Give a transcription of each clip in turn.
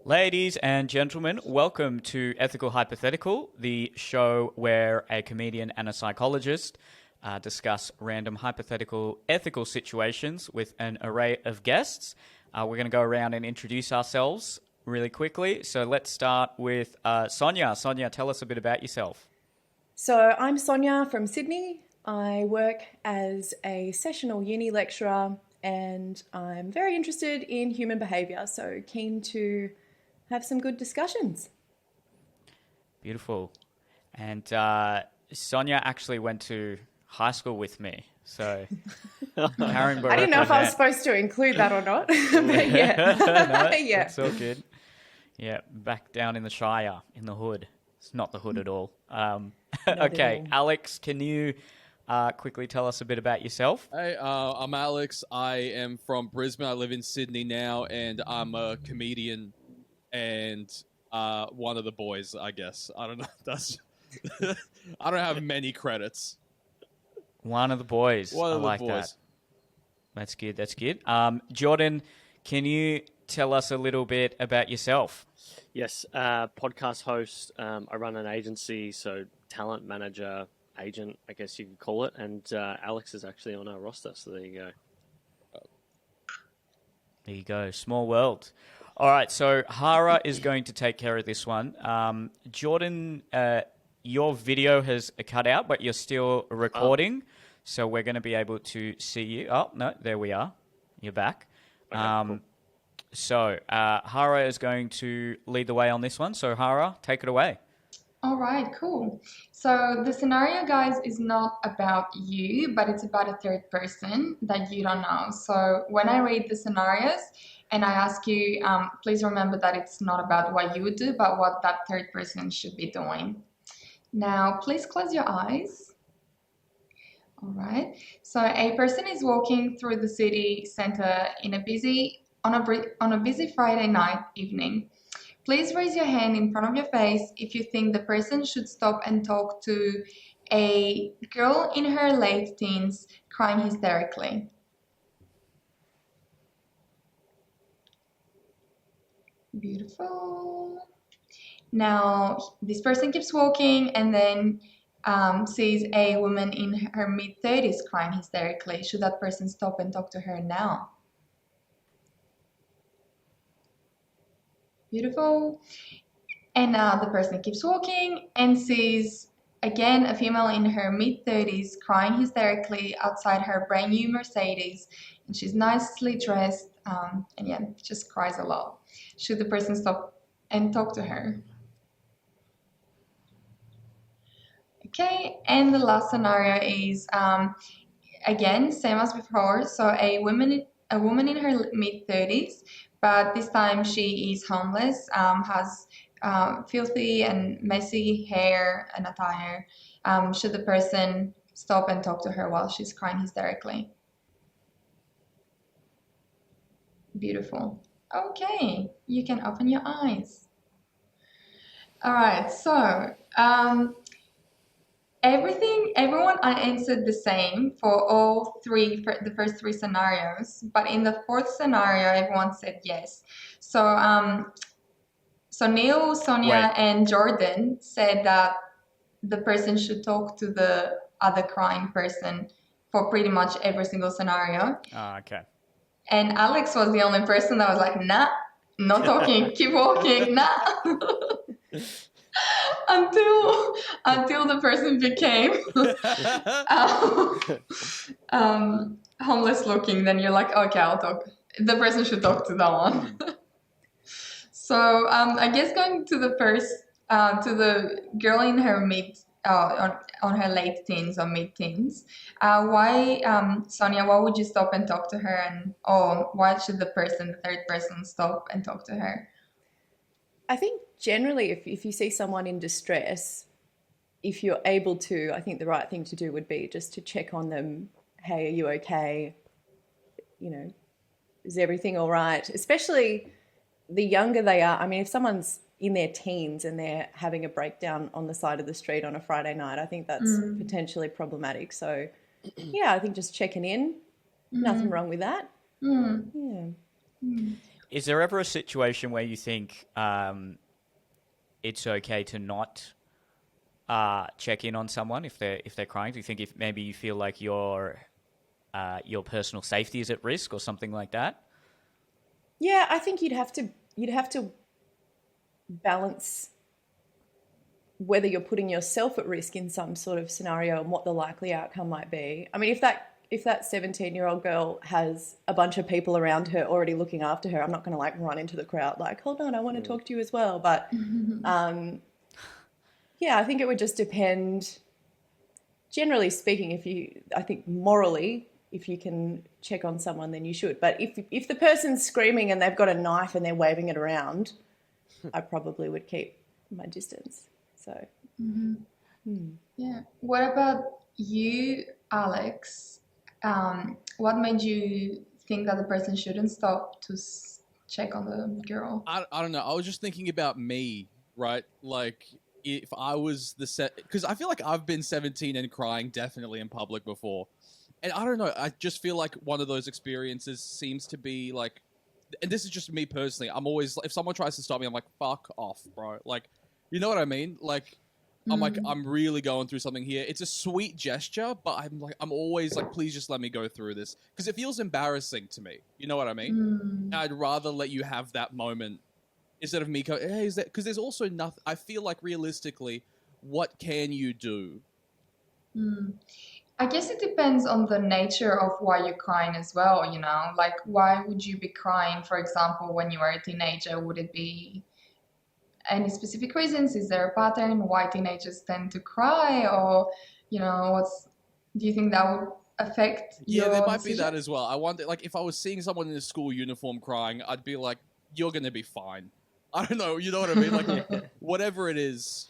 Ladies and gentlemen, welcome to Ethical Hypothetical, the show where a comedian and a psychologist discuss random hypothetical ethical situations with an array of guests. We're going to go around and introduce ourselves really quickly. So let's start with Sonia. Sonia, tell us a bit about yourself. So I'm Sonia from Sydney. I work as a sessional uni lecturer and I'm very interested in human behaviour, so keen to have some good discussions. Beautiful. And Sonia actually went to high school with me, so I didn't know if I was supposed to include that or not, but yeah. No, Yeah. it's all good. Yeah, back down in the Shire, in the hood. It's not the hood at all. Okay, Alex, can you quickly tell us a bit about yourself? Hey, I'm Alex. I am from Brisbane. I live in Sydney now, and I'm a comedian and one of the boys, I guess. I don't know. I don't have many credits. One of the boys. One of I the like boys. that. That's good. That's good. Jordan, can you tell us a little bit about yourself? Yes, podcast host. I run an agency, so talent manager, agent, I guess you could call it. And Alex is actually on our roster, so there you go. There you go. Small world. All right, so Hara is going to take care of this one. Jordan, your video has cut out, but you're still recording, so we're going to be able to see you. Oh, no, there we are. You're back. Okay, cool. So Hara is going to lead the way on this one. So Hara, take it away. All right, cool. So the scenario, guys, is not about you, but it's about a third person that you don't know. So when I read the scenarios and I ask you, please remember that it's not about what you would do, but what that third person should be doing. Now, please close your eyes. All right. So a person is walking through the city center on a busy Friday night evening. Please raise your hand in front of your face if you think the person should stop and talk to a girl in her late teens crying hysterically. Beautiful. Now, this person keeps walking and then sees a woman in her mid-30s crying hysterically. Should that person stop and talk to her now? Beautiful. And now the person keeps walking and sees again a female in her mid-30s crying hysterically outside her brand new Mercedes, and she's nicely dressed and yeah, just cries a lot. Should the person stop and talk to her? Okay, and the last scenario is again same as before. So a woman in her mid-30s, but this time she is homeless, has filthy and messy hair and attire. Should the person stop and talk to her while she's crying hysterically? Beautiful. Okay, you can open your eyes. All right, so everyone answered the same for all three, for the first three scenarios, but in the fourth scenario, everyone said yes. So, so Neil, Sonia, and Jordan said that the person should talk to the other crying person for pretty much every single scenario. Okay. And Alex was the only person that was like, nah, not talking, keep walking, nah. Until the person became homeless looking, then you're like, okay, I'll talk. The person should talk to that one. So I guess going to the first, to the girl in her on her late teens or mid-teens, why, Sonia, why would you stop and talk to her, or why should the third person stop and talk to her? I think generally if you see someone in distress, if you're able to, I think the right thing to do would be just to check on them. Hey, are you okay? You know, is everything all right? Especially the younger they are. I mean, if someone's in their teens and they're having a breakdown on the side of the street on a Friday night, I think that's potentially problematic. So, yeah, I think just checking in, nothing wrong with that. Yeah. is there ever a situation where you think it's okay to not check in on someone if they're crying? Do you think if maybe you feel like your personal safety is at risk or something like that? Yeah, I think you'd have to balance whether you're putting yourself at risk in some sort of scenario and what the likely outcome might be. I mean, if that 17-year-old girl has a bunch of people around her already looking after her, I'm not going to like run into the crowd like, hold on, I want to talk to you as well. But yeah, I think it would just depend. Generally speaking, I think morally, if you can check on someone, then you should. But if the person's screaming and they've got a knife and they're waving it around, I probably would keep my distance. So, Yeah. What about you, Alex? What made you think that the person shouldn't stop to check on the girl? I don't know. I was just thinking about me, right? Like, if I was because I feel like I've been 17 and crying definitely in public before. And I don't know, I just feel like one of those experiences seems to be like, and this is just me personally, I'm always, if someone tries to stop me, I'm like, fuck off, bro. Like, you know what I mean? Like, I'm like, I'm really going through something here. It's a sweet gesture, but I'm always like, please just let me go through this. Because it feels embarrassing to me. You know what I mean? I'd rather let you have that moment instead of me going, hey, is that, because there's also nothing, I feel like realistically, what can you do? I guess it depends on the nature of why you're crying as well, you know? Like, why would you be crying, for example, when you were a teenager? Would it be any specific reasons? Is there a pattern why teenagers tend to cry? Or, you know, do you think that would affect your there might decision? be that as well. I wonder, like, if I was seeing someone in a school uniform crying, I'd be like, you're going to be fine. I don't know, you know what I mean? Like, whatever it is.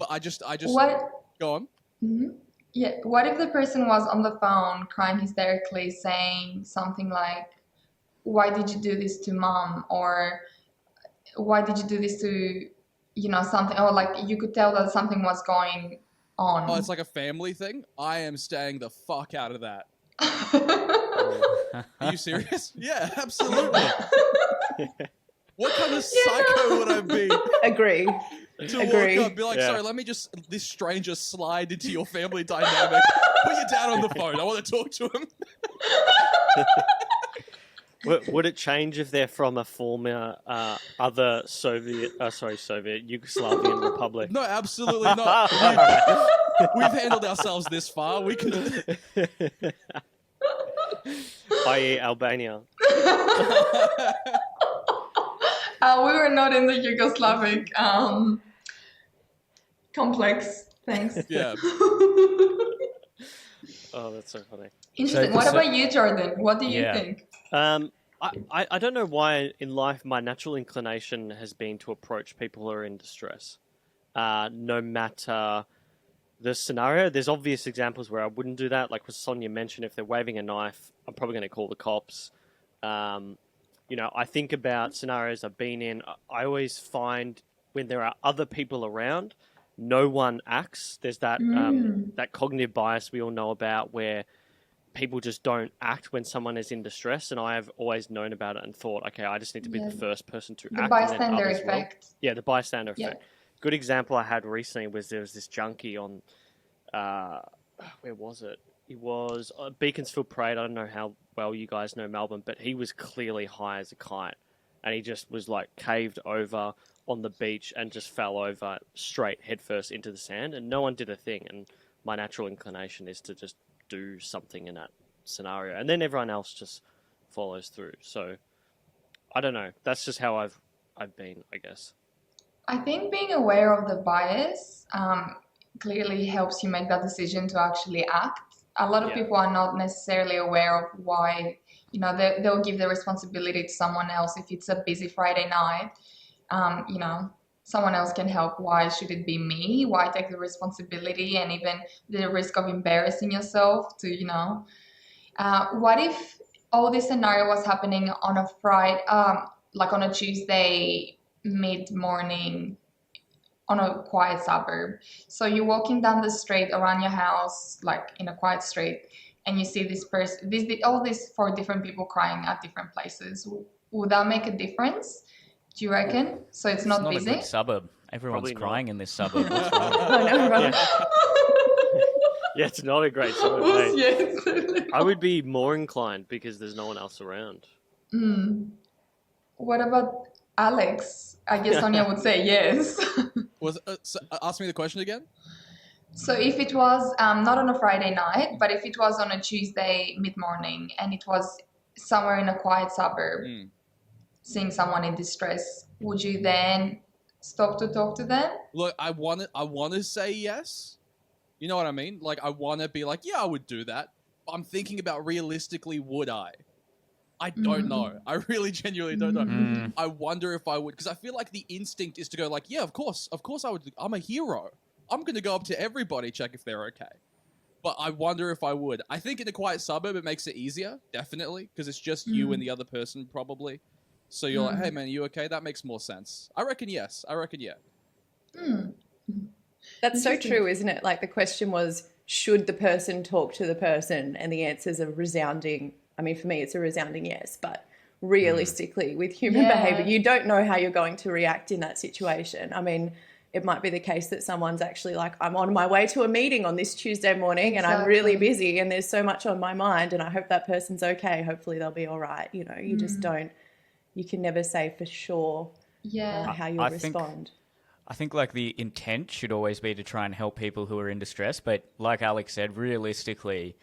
But I just What? go on. Mm-hmm. Yeah. What if the person was on the phone crying hysterically, saying something like, "Why did you do this to mom?" Or "Why did you do this to, you know, something?" Or like you could tell that something was going on. Oh, it's like a family thing? I am staying the fuck out of that. Are you serious? Yeah, absolutely. What kind of psycho would I be? agree. To walk up, be like, sorry, let me just, this stranger slide into your family dynamic. Put your dad on the phone. I want to talk to him. Would it change if they're from a former other Soviet Yugoslavian republic? No, absolutely not. We've handled ourselves this far. We can. I.e. Albania. We were not in the Yugoslavic complex. Thanks. Yeah. Oh, that's so funny. Interesting. What about you, Jordan? What do you think? I don't know why in life my natural inclination has been to approach people who are in distress. No matter the scenario, there's obvious examples where I wouldn't do that. Like what Sonia mentioned, if they're waving a knife, I'm probably going to call the cops. You know, I think about scenarios I've been in. I always find when there are other people around, no one acts. There's that that cognitive bias we all know about where people just don't act when someone is in distress. And I have always known about it and thought, okay, I just need to be the first person to act. The bystander and then effect. Yeah, the bystander effect. Good example I had recently was there was this junkie on, where was it? It was Beaconsfield Parade. I don't know how well you guys know Melbourne, but he was clearly high as a kite. And he just was like caved over on the beach and just fell over straight headfirst into the sand. And no one did a thing. And my natural inclination is to just do something in that scenario. And then everyone else just follows through. So I don't know. That's just how I've been, I guess. I think being aware of the bias clearly helps you make that decision to actually act. A lot of people are not necessarily aware of why, you know, they'll give the responsibility to someone else. If it's a busy Friday night, you know, someone else can help. Why should it be me? Why take the responsibility and even the risk of embarrassing yourself to, you know? What if all this scenario was happening on a Friday, like on a Tuesday mid-morning on a quiet suburb? So you're walking down the street around your house, like in a quiet street, and you see this person, all these 4 different people crying at different places. would that make a difference? Do you reckon? So it's It's not not a busy? good suburb. Everyone's Probably not. crying in this suburb. What's wrong? I know, right? Yeah, it's not a great song. Yes, Hey, yes. I would be more inclined because there's no one else around. What about Alex? I guess Sonia would say yes. Ask me the question again. So if it was not on a Friday night, but if it was on a Tuesday mid-morning and it was somewhere in a quiet suburb, seeing someone in distress, would you then stop to talk to them? Look, I want to say yes. You know what I mean? Like, I want to be like, yeah, I would do that. But I'm thinking about realistically, would I? I don't know. I really genuinely don't know. I wonder if I would, because I feel like the instinct is to go like, yeah, of course I would. I'm a hero. I'm going to go up to everybody, check if they're okay. But I wonder if I would. I think in a quiet suburb, it makes it easier, definitely, because it's just you and the other person, probably. So you're like, hey, man, you okay? That makes more sense. I reckon yes. I reckon yeah. That's so true, isn't it? Like the question was, should the person talk to the person? And the answer's a resounding, I mean, for me, it's a resounding yes. But realistically, with human behavior, you don't know how you're going to react in that situation. I mean, it might be the case that someone's actually like, I'm on my way to a meeting on this Tuesday morning and I'm really busy and there's so much on my mind and I hope that person's okay. Hopefully they'll be all right. You know, you just don't, you can never say for sure how you'll respond. I think like the intent should always be to try and help people who are in distress. But like Alex said, realistically,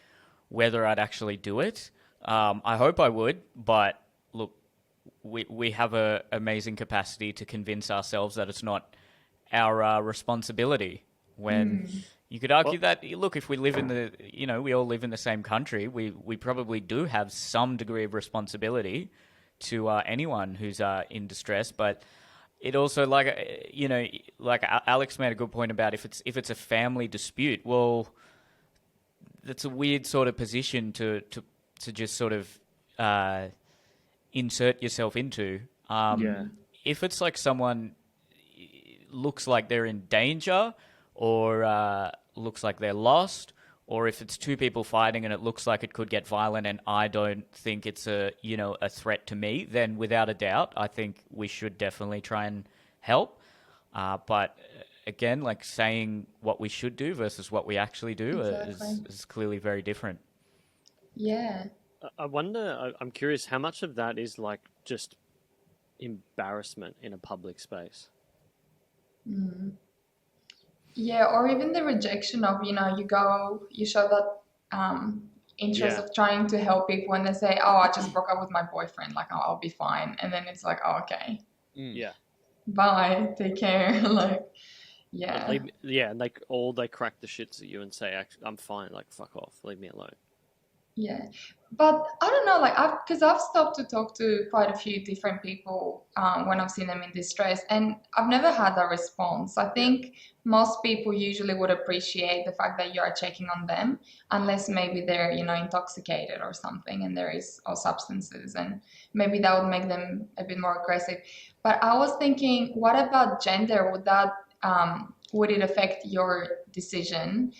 whether I'd actually do it, I hope I would. But look, we have an amazing capacity to convince ourselves that it's not our responsibility. When you could argue that, look, if we live in the, you know, we all live in the same country, we probably do have some degree of responsibility to anyone who's in distress. But it also, like, you know, like Alex made a good point about if it's a family dispute, well, that's a weird sort of position to just sort of insert yourself into. If it's like someone looks like they're in danger or looks like they're lost, or if it's two people fighting and it looks like it could get violent and I don't think it's a threat to me, then without a doubt, I think we should definitely try and help. But again, like saying what we should do versus what we actually do is clearly very different. Yeah. I wonder, I'm curious, how much of that is like just embarrassment in a public space? Yeah, or even the rejection of, you know, you show that interest of trying to help people and they say, oh, I just broke up with my boyfriend, like, oh, I'll be fine. And then it's like, oh, okay. Yeah. Bye, take care. Like, yeah. And they crack the shits at you and say, I'm fine, like, fuck off, leave me alone. Yeah, but I don't know, like, because I've stopped to talk to quite a few different people when I've seen them in distress, and I've never had that response. I think most people usually would appreciate the fact that you are checking on them, unless maybe they're, you know, intoxicated or something, and there is all substances, and maybe that would make them a bit more aggressive. But I was thinking, what about gender? Would it affect your decision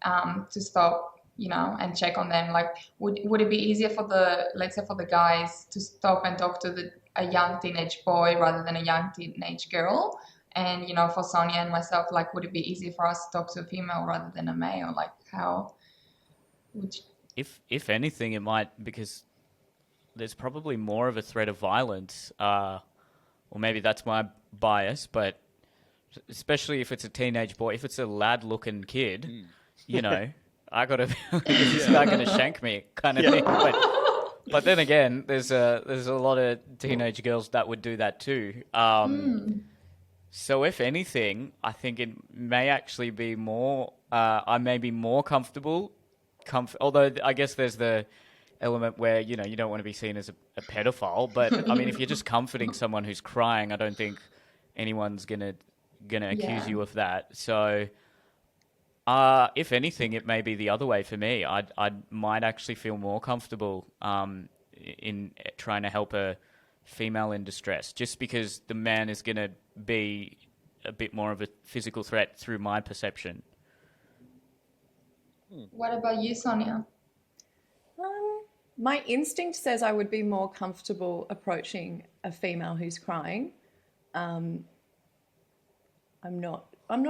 to stop, you know, and check on them? Like, would it be easier for let's say for the guys to stop and talk to a young teenage boy rather than a young teenage girl? And, you know, for Sonia and myself, like, would it be easier for us to talk to a female rather than a male? Like, how would you... If anything, it might, because there's probably more of a threat of violence, or maybe that's my bias, but especially if it's a teenage boy, if it's a lad-looking kid, you know, I gotta, is this guy gonna shank me, kind of thing. But then again, there's a lot of teenage girls that would do that too. So if anything, I think it may actually be more. I may be more comfortable. Although I guess there's the element where, you know, you don't want to be seen as a pedophile. But I mean, if you're just comforting someone who's crying, I don't think anyone's gonna accuse you of that. So. If anything, it may be the other way for me. I might actually feel more comfortable in trying to help a female in distress, just because the man is going to be a bit more of a physical threat through my perception. What about you, Sonia? My instinct says I would be more comfortable approaching a female who's crying. I'm not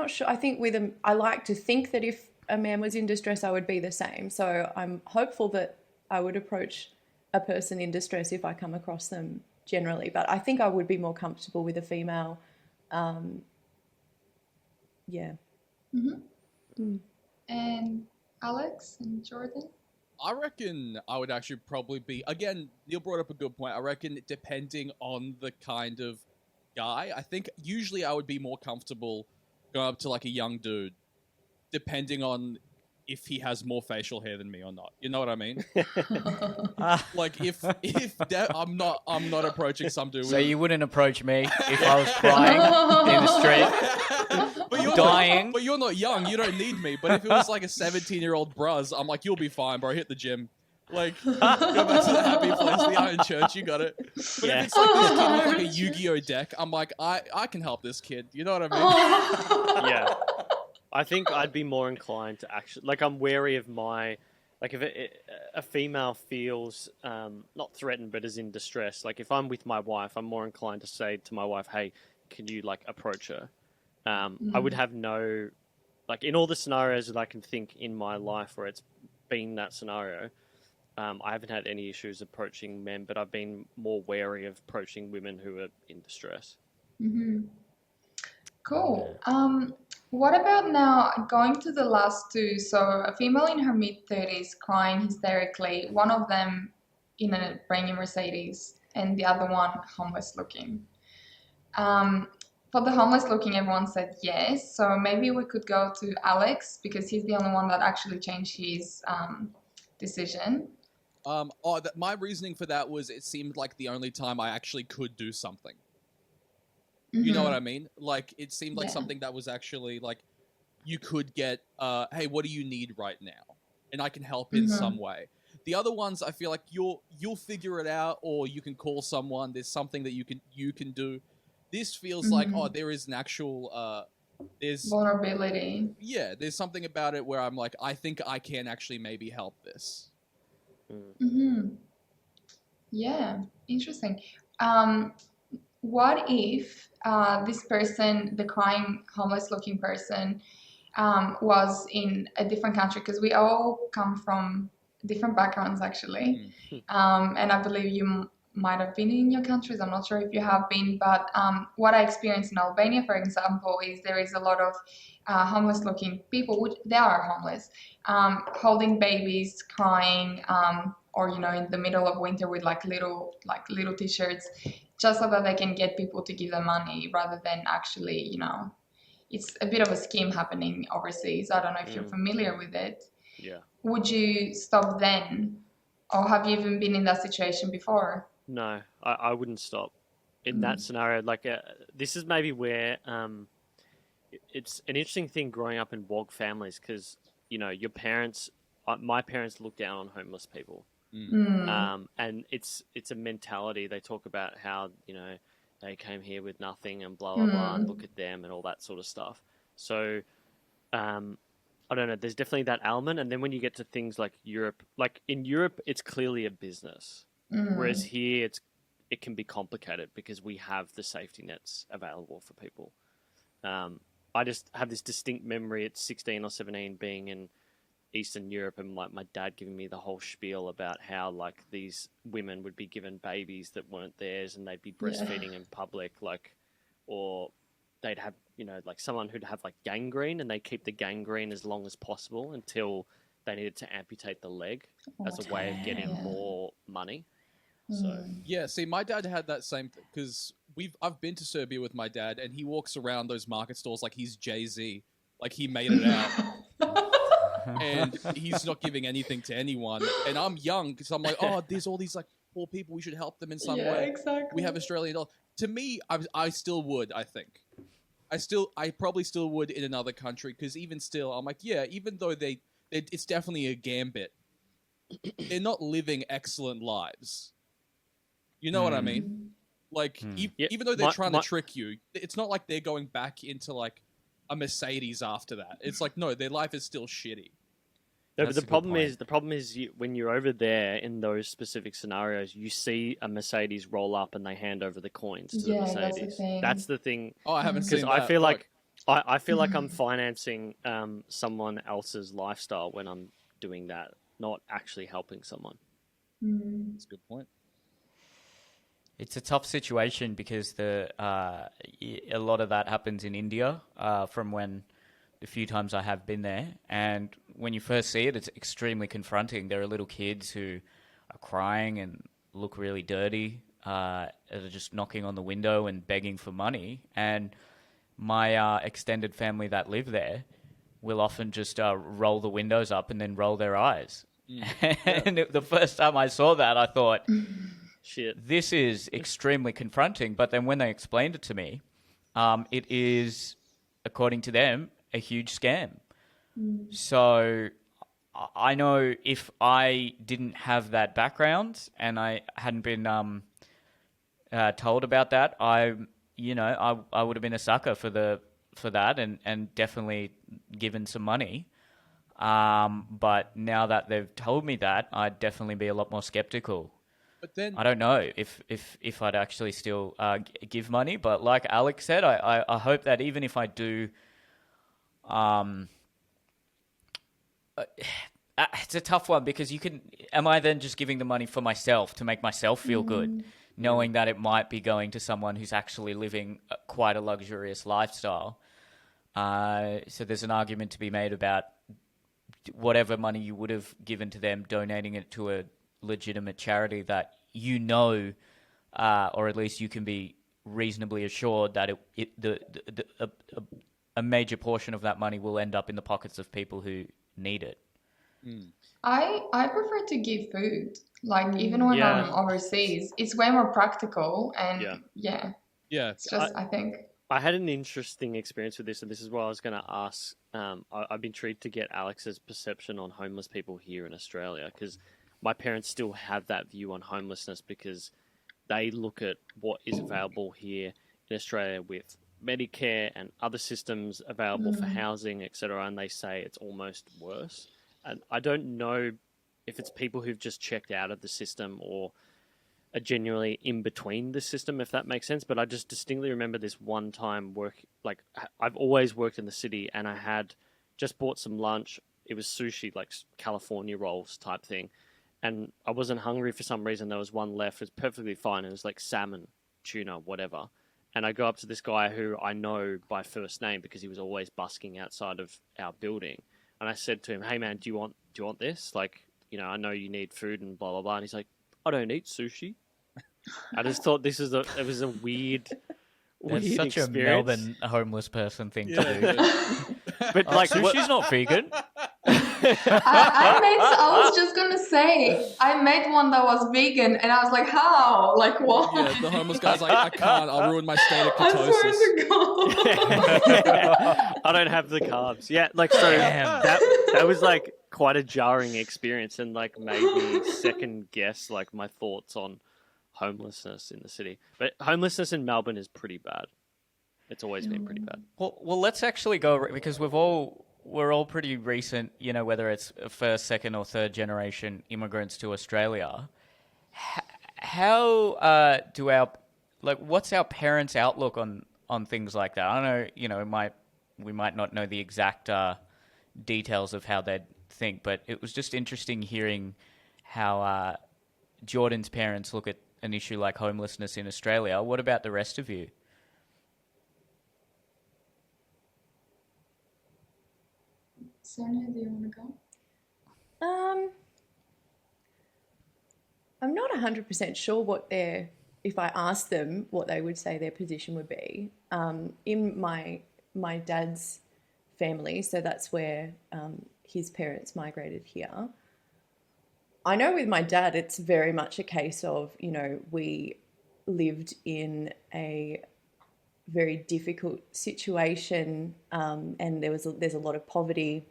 sure. I think I like to think that if a man was in distress, I would be the same. So I'm hopeful that I would approach a person in distress if I come across them generally. But I think I would be more comfortable with a female. Yeah. And Alex and Jordan? I reckon I would actually probably be, again, Neil brought up a good point. I reckon depending on the kind of guy, I think usually I would be more comfortable going up to like a young dude, depending on if he has more facial hair than me or not. You know what I mean? Like if I'm not approaching some dude. So you wouldn't approach me if I was crying in the street, but you're dying. But you're not young. You don't need me. But if it was like a 17-year-old bruz, I'm like, you'll be fine, bro. Hit the gym. Like, go back to the happy place, the Iron Church. You got it. But if it's like this kid with like a Yu-Gi-Oh deck, I'm like, I can help this kid. You know what I mean? Yeah. I think I'd be more inclined to actually, like, I'm wary of my, like, if a female feels not threatened but is in distress, like, if I'm with my wife, I'm more inclined to say to my wife, hey, can you, like, approach her? I would have no, like, in all the scenarios that I can think in my life where it's been that scenario, I haven't had any issues approaching men, but I've been more wary of approaching women who are in distress. Cool. What about now going to the last two? So a female in her mid-30s crying hysterically, one of them in a brand new Mercedes and the other one homeless looking. For the homeless looking, everyone said yes. So maybe we could go to Alex because he's the only one that actually changed his decision. My reasoning for that was it seemed like the only time I actually could do something. You know what I mean? Like, it seemed like something that was actually, like, you could get, hey, what do you need right now? And I can help in some way. The other ones, I feel like you'll figure it out, or you can call someone. There's something that you can do. This feels like, there is an actual, there's... vulnerability. Yeah, there's something about it where I'm like, I think I can actually maybe help this. Yeah, interesting. What if this person, the crying, homeless-looking person, was in a different country? Because we all come from different backgrounds, actually. And I believe you might have been in your countries. I'm not sure if you have been, but what I experienced in Albania, for example, is there is a lot of homeless-looking people, which they are homeless, holding babies, crying, or in the middle of winter with little t-shirts, just so that they can get people to give them money rather than actually, it's a bit of a scheme happening overseas. I don't know if you're familiar with it. Yeah. Would you stop then? Or have you even been in that situation before? No, I wouldn't stop in that scenario. Like, this is maybe where it's an interesting thing growing up in WOG families because, your parents, my parents look down on homeless people. And it's a mentality. They talk about how, they came here with nothing and blah, blah, blah, and look at them and all that sort of stuff. So, I don't know, there's definitely that element. And then when you get to things like Europe, like in Europe, it's clearly a business. Whereas here, it can be complicated because we have the safety nets available for people. I just have this distinct memory at 16 or 17 being in Eastern Europe and like my dad giving me the whole spiel about how like these women would be given babies that weren't theirs and they'd be breastfeeding in public, like, or they'd have, like someone who'd have like gangrene and they keep the gangrene as long as possible until they needed to amputate the leg as a way of getting more money. So yeah, see, my dad had that same because I've been to Serbia with my dad and he walks around those market stores like he's Jay-Z, like he made it out. And he's not giving anything to anyone. And I'm young because I'm like, oh, there's all these like poor people. We should help them in some way. Exactly. We have Australian dollars. To me, I still would. I think I probably still would in another country because even still, I'm like, yeah. Even though it's definitely a gambit. They're not living excellent lives. You know what I mean? Like even though they're trying to trick you, it's not like they're going back into like a Mercedes after that. It's like, no, their life is still shitty. No, but That's the a good problem point. is when you're over there in those specific scenarios, you see a Mercedes roll up and they hand over the coins to the Yeah, that's the Mercedes. thing. That's the thing. Oh, I haven't Because seen I that. feel Fuck. like I feel like I'm financing someone else's lifestyle when I'm doing that, not actually helping someone. That's a good point. It's a tough situation because a lot of that happens in India from the few times I have been there. And when you first see it, it's extremely confronting. There are little kids who are crying and look really dirty, are just knocking on the window and begging for money. And my extended family that live there will often just roll the windows up and then roll their eyes. And the first time I saw that, I thought, Shit. this is extremely confronting. But then when they explained it to me, it is, according to them, a huge scam. So I know if I didn't have that background and I hadn't been told about that, I would have been a sucker for that and definitely given some money. But now that they've told me that, I'd definitely be a lot more skeptical. But then I don't know if I'd actually still give money, but like Alex said, I hope that even if I do, it's a tough one because am I then just giving the money for myself to make myself feel good, knowing that it might be going to someone who's actually living quite a luxurious lifestyle? So there's an argument to be made about whatever money you would have given to them, donating it to a legitimate charity that or at least you can be reasonably assured that a major portion of that money will end up in the pockets of people who need it. I prefer to give food. Like even when Yeah. I'm overseas, it's way more practical and Yeah. yeah, it's just I think. I had an interesting experience with this, and this is what I was going to ask. I'd be intrigued to get Alex's perception on homeless people here in Australia, because my parents still have that view on homelessness because they look at what is available here in Australia with Medicare and other systems available for housing, etc., and they say it's almost worse. And I don't know if it's people who've just checked out of the system or are genuinely in between the system, if that makes sense. But I just distinctly remember this one time I've always worked in the city and I had just bought some lunch. It was sushi, like California rolls type thing. And I wasn't hungry for some reason. There was one left. It was perfectly fine. It was like salmon, tuna, whatever. And I go up to this guy who I know by first name because he was always busking outside of our building. And I said to him, "Hey man, do you want this? Like, I know you need food and blah blah blah." And he's like, "I don't eat sushi." I just thought it was a weird That's such experience. a Melbourne homeless person thing to do. But like, Sushi's not vegan. I was just gonna say, I met one that was vegan, and I was like, how? Like, what? yeah, the homeless guy's like, I can't. I'll ruin my state of I swear ketosis. to God. I don't have the carbs. Yeah, like so Damn. that was like quite a jarring experience and like made me second guess like my thoughts on homelessness in the city. But homelessness in Melbourne is pretty bad. It's always been pretty bad. Well, let's actually go because we're all pretty recent, whether it's first, second, or third generation immigrants to Australia. How what's our parents' outlook on things like that? I don't know, we might not know the exact details of how they'd think, but it was just interesting hearing how Jordan's parents look at an issue like homelessness in Australia. What about the rest of you? Sonia, do you want to go? I'm not 100% sure if I asked them what they would say their position would be. In my dad's family, so that's where his parents migrated here. I know with my dad, it's very much a case of, we lived in a very difficult situation, and there's a lot of poverty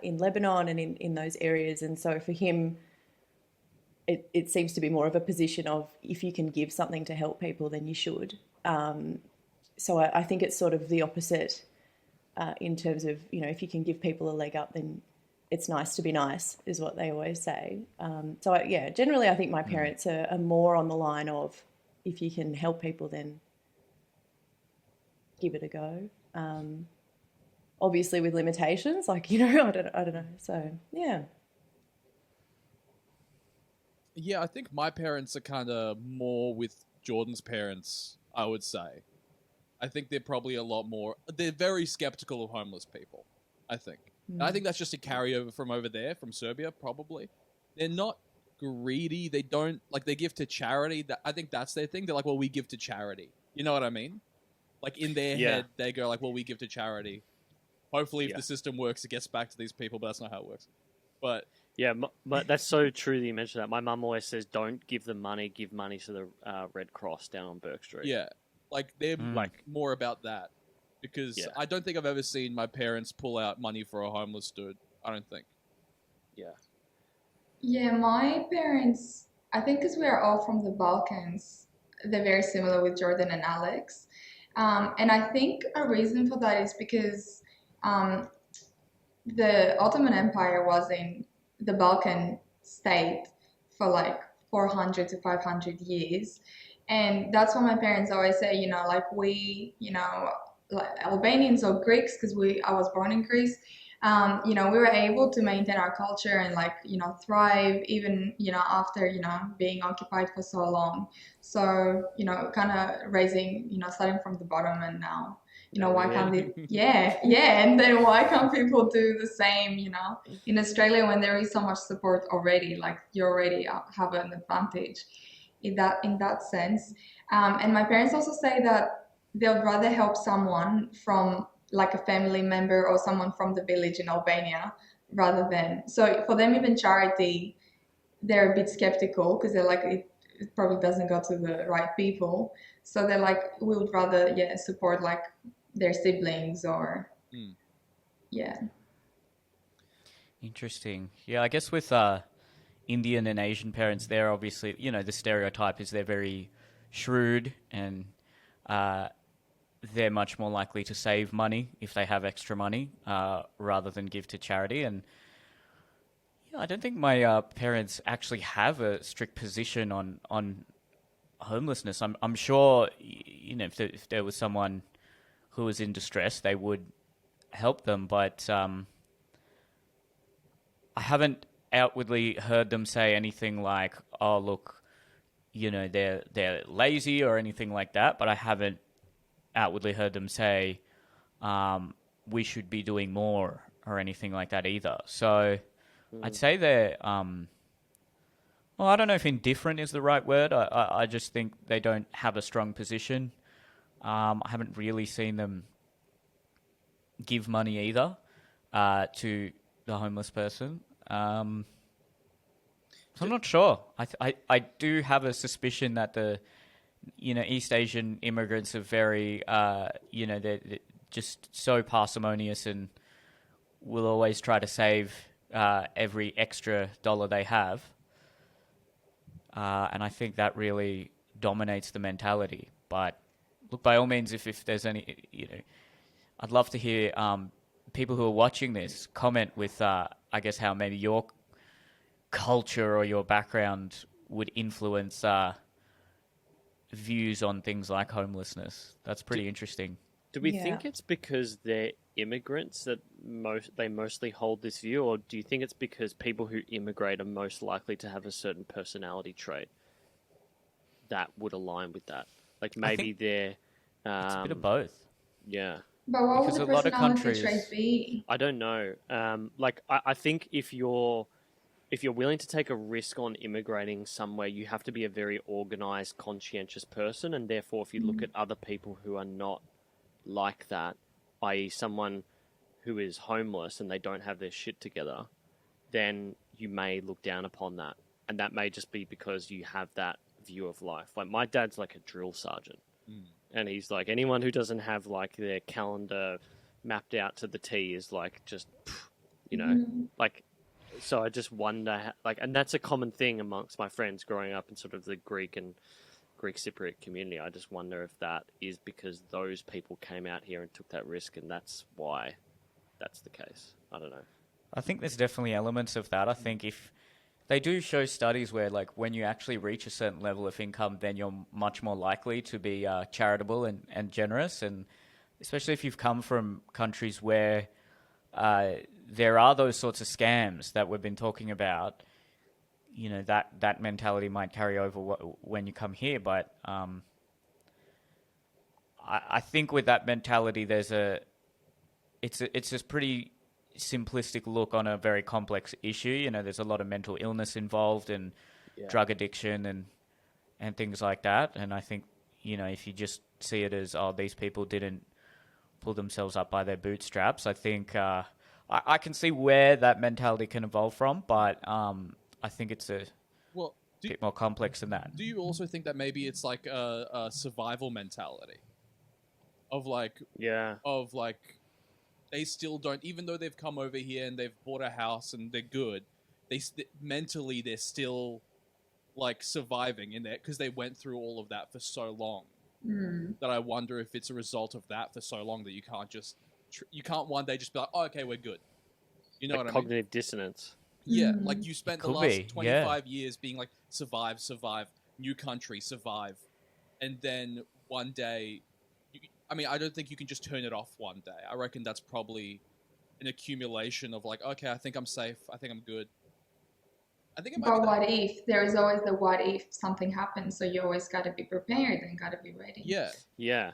in Lebanon and in those areas. And so for him, it seems to be more of a position of if you can give something to help people, then you should. So I think it's sort of the opposite in terms of, if you can give people a leg up, then it's nice to be nice, is what they always say. So generally, I think my parents are more on the line of, if you can help people, then give it a go. Obviously, with limitations, like I don't know. So yeah. Yeah, I think my parents are kind of more with Jordan's parents, I would say. I think they're probably a lot more. They're very skeptical of homeless people, I think. And I think that's just a carryover from over there, from Serbia, probably. They're not greedy. They don't, like, they give to charity. I think that's their thing. They're like, well, we give to charity. You know what I mean? Like, in their head, they go like, well, we give to charity. Hopefully, if the system works, it gets back to these people, but that's not how it works. But yeah, that's so true that you mentioned that. My mum always says, don't give them money, give money to the Red Cross down on Burke Street. yeah, like, they're like more about that. Because I don't think I've ever seen my parents pull out money for a homeless dude. I don't think. Yeah. Yeah, my parents, I think because we are all from the Balkans, they're very similar with Jordan and Alex. And I think a reason for that is because the Ottoman Empire was in the Balkan state for like 400 to 500 years. And that's what my parents always say, like like Albanians or Greeks, because I was born in Greece, we were able to maintain our culture and thrive even, after, being occupied for so long. So, kind of raising, starting from the bottom and now, why can't they, and then why can't people do the same, in Australia when there is so much support already, like you already have an advantage in that sense. And my parents also say that they'll rather help someone from like a family member or someone from the village in Albania rather than, so for them even charity, they're a bit skeptical because they're like, it probably doesn't go to the right people. So they're like, we would rather, support like their siblings or, Interesting. Yeah, I guess with Indian and Asian parents, they're obviously, the stereotype is they're very shrewd and they're much more likely to save money if they have extra money rather than give to charity. And I don't think my parents actually have a strict position on homelessness. I'm sure, if there was someone who was in distress, they would help them. But I haven't outwardly heard them say anything like, "Oh, look, they're lazy" or anything like that. But I haven't outwardly heard them say we should be doing more or anything like that either. So I'd say they're well, I don't know if indifferent is the right word. I just think they don't have a strong position. I haven't really seen them give money either to the homeless person. So I'm not sure. I do have a suspicion that the East Asian immigrants are very, they're just so parsimonious and will always try to save every extra dollar they have. And I think that really dominates the mentality. But look, by all means, if there's any, I'd love to hear people who are watching this comment with, I guess, how maybe your culture or your background would influence views on things like homelessness. That's pretty interesting. Do we think it's because they're immigrants that they mostly hold this view, or do you think it's because people who immigrate are most likely to have a certain personality trait that would align with that? Like maybe they're... it's a bit of both. Yeah. But what Because would the a lot of personality countries- trait be? I don't know. I think if you're willing to take a risk on immigrating somewhere, you have to be a very organized, conscientious person, and therefore if you look at other people who are not like that, i.e. someone who is homeless and they don't have their shit together, then you may look down upon that. And that may just be because you have that view of life. Like my dad's like a drill sergeant. And he's like, anyone who doesn't have like their calendar mapped out to the T is like just, like, so I just wonder, and that's a common thing amongst my friends growing up in sort of the Greek and Greek Cypriot community. I just wonder if that is because those people came out here and took that risk, and that's why that's the case. I don't know. I think there's definitely elements of that. I think if they do show studies where, like, when you actually reach a certain level of income, then you're much more likely to be charitable and generous. And especially if you've come from countries where there are those sorts of scams that we've been talking about, you know, that mentality might carry over when you come here. But I think with that mentality, it's a pretty simplistic look on a very complex issue. You know, there's a lot of mental illness involved and drug addiction and things like that. And I think, you know, if you just see it as, oh, these people didn't pull themselves up by their bootstraps, I think I can see where that mentality can evolve from, but I think it's a bit more complex than that. Do you also think that maybe it's like a survival mentality of like they still don't, even though they've come over here and they've bought a house and they're good, mentally they're still like surviving in there because they went through all of that for so long. That I wonder if it's a result of that for so long that you can't just you can't one day just be like, oh, okay, we're good. You know like what I mean? Cognitive dissonance. Yeah, like you spent the Could last be, 25 years being like, survive, new country, survive. And then one day, I don't think you can just turn it off one day. I reckon that's probably an accumulation of like, okay, I think I'm safe. I think I'm good. I think it might But be what if? There is always the what if something happens, so you always got to be prepared and got to be ready. Yeah.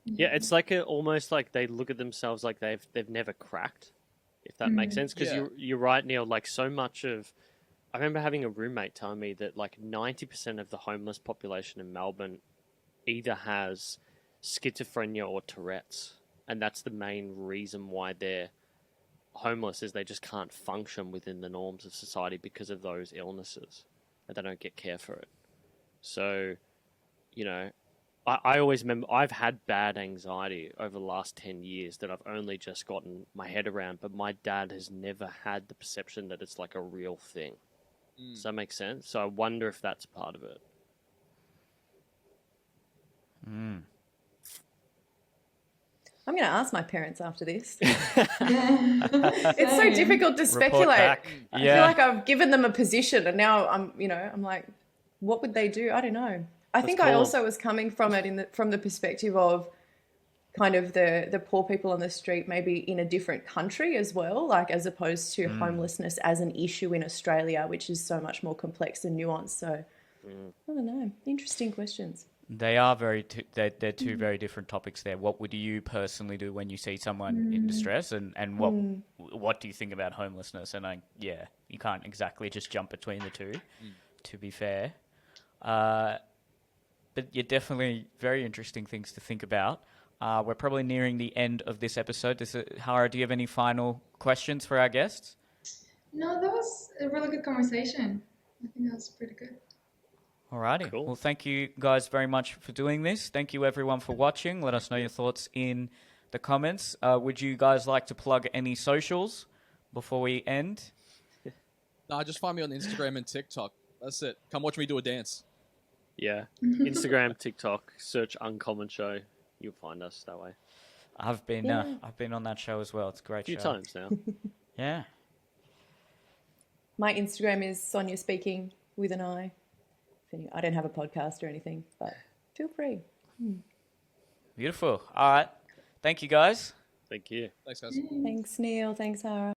It's like almost like they look at themselves like they've never cracked, if that makes sense. Because you're right, Neil. Like so much of, I remember having a roommate telling me that like 90% of the homeless population in Melbourne either has schizophrenia or Tourette's, and that's the main reason why they're homeless, is they just can't function within the norms of society because of those illnesses, and they don't get care for it. So, you know, I always remember I've had bad anxiety over the last 10 years that I've only just gotten my head around, but my dad has never had the perception that it's like a real thing. Does that make sense? So I wonder if that's part of it. I'm going to ask my parents after this. It's so difficult to speculate. I feel like I've given them a position, and now I'm like, what would they do? I don't know. I think I also was coming from it from the perspective of kind of the poor people on the street, maybe in a different country as well, like as opposed to homelessness as an issue in Australia, which is so much more complex and nuanced. So I don't know. Interesting questions. They are they're two very different topics there. What would you personally do when you see someone in distress, and what do you think about homelessness? And you can't exactly just jump between the two, to be fair. But you're definitely very interesting things to think about. We're probably nearing the end of this episode. Hara, do you have any final questions for our guests? No, that was a really good conversation. I think that was pretty good. Alrighty. Cool. Well, thank you guys very much for doing this. Thank you everyone for watching. Let us know your thoughts in the comments. Would you guys like to plug any socials before we end? Nah, just find me on Instagram and TikTok. That's it. Come watch me do a dance. Yeah. Instagram, TikTok, search Uncommon Show. You'll find us that way. I've been on that show as well. It's a great show. A few times now. Yeah. My Instagram is Sonia Speaking with an I. I don't have a podcast or anything, but feel free. Beautiful. All right. Thank you, guys. Thank you. Thanks, guys. Thanks, Neil. Thanks, Hara.